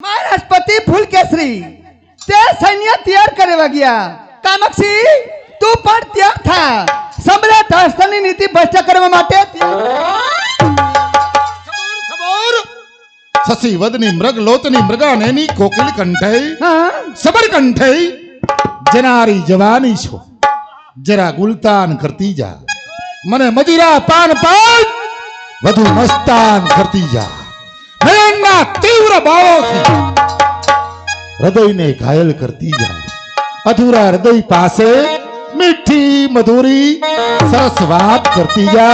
महाराज पति फूल केसरी ते सैन्य तैयार करे गया कामाक्षी तू पण तैयार था सम्राट हर्षની નીતિ ભ્રષ્ટ કરવા માટે શશી વદની મૃગ લોતની મૃગાનેની કોકિલ કંઠે સબર કંઠે જનારી જવાની છો જરા ગુલતાન કરતી જા મને મદિરા પાન પાન વધુ મસ્તાન કરતી જા નયનના તીવ્ર ભાવોથી હૃદયને ઘાયલ કરતી જા અધૂરા હૃદય પાસે મીઠી મધુરી સરસ વાત કરતી જા